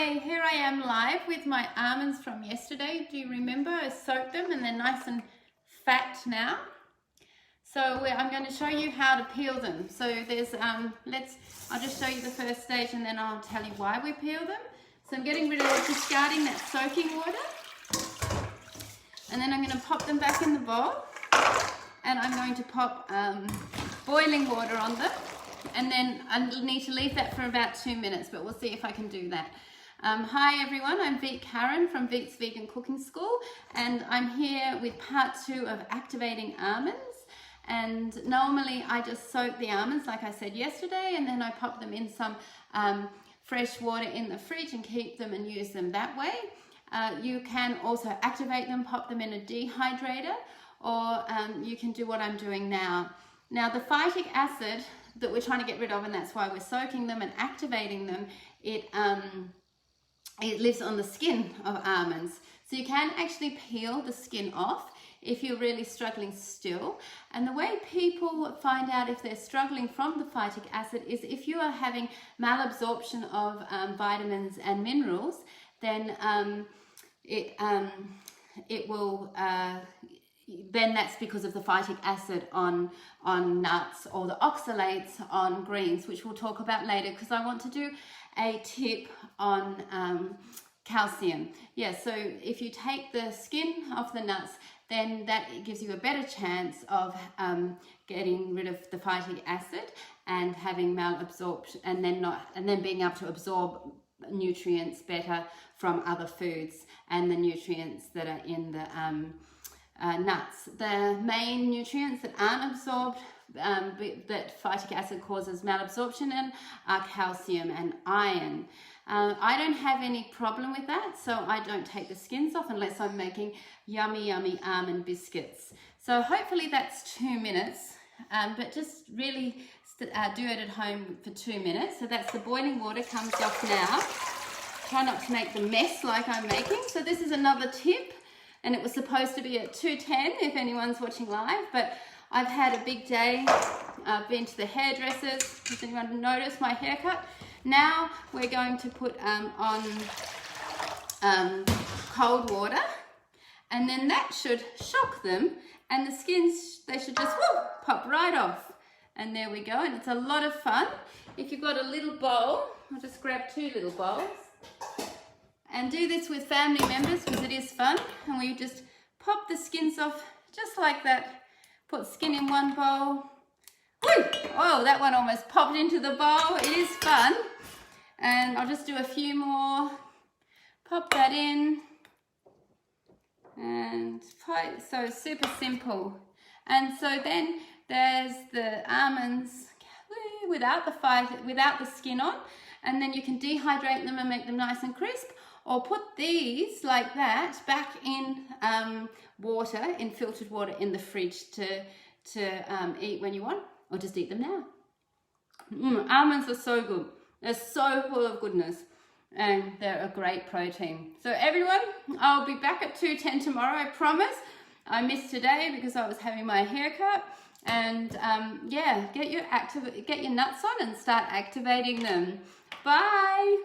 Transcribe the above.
Hi, here I am live with my almonds from yesterday. Do you remember? I soaked them and they're nice and fat now. So I'm going to show you how to peel them. So there's, I'll just show you the first stage and then I'll tell you why we peel them. So I'm getting rid of, discarding that soaking water. And then I'm going to pop them back in the bowl. And I'm going to pop boiling water on them. And then I need to leave that for about 2 minutes, but we'll see if I can do that. Hi everyone, I'm Karen from Veet's Vegan Cooking School, and I'm here with part 2 of activating almonds. And normally I just soak the almonds like I said yesterday, and then I pop them in some fresh water in the fridge and keep them and use them that way. You can also activate them, pop them in a dehydrator, or you can do what I'm doing now. Now the phytic acid that we're trying to get rid of, and that's why we're soaking them and activating them, it lives on the skin of almonds. So you can actually peel the skin off if you're really struggling still. And the way people find out if they're struggling from the phytic acid is if you are having malabsorption of vitamins and minerals, then then that's because of the phytic acid on nuts, or the oxalates on greens, which we'll talk about later, because I want to do a tip on calcium. Yeah, so if you take the skin off the nuts, then that gives you a better chance of getting rid of the phytic acid and having malabsorption, and then being able to absorb nutrients better from other foods and the nutrients that are in the nuts. The main nutrients that aren't absorbed, that phytic acid causes malabsorption in, are calcium and iron. I don't have any problem with that, so I don't take the skins off unless I'm making yummy almond biscuits. So hopefully that's 2 minutes, but just really do it at home for 2 minutes. So that's the boiling water comes off now. Try not to make the mess like I'm making. So this is another tip. And it was supposed to be at 2:10 if anyone's watching live, but I've had a big day. I've been to the hairdressers. Does anyone notice my haircut? Now we're going to put on cold water, and then that should shock them, and the skins, they should just pop right off. And there we go, and it's a lot of fun. If you've got a little bowl, I'll just grab 2 little bowls. And do this with family members because it is fun. And we just pop the skins off just like that. Put skin in one bowl. Woo! Oh, that one almost popped into the bowl. It is fun. And I'll just do a few more. Pop that in. And so super simple. And so then there's the almonds without the skin on. And then you can dehydrate them and make them nice and crisp. Or put these like that back in water, in filtered water in the fridge to eat when you want, or just eat them now. Almonds are so good. They're so full of goodness, and they're a great protein. So everyone, I'll be back at 2:10 tomorrow, I promise. I missed today because I was having my haircut. And yeah, get your nuts on and start activating them. Bye.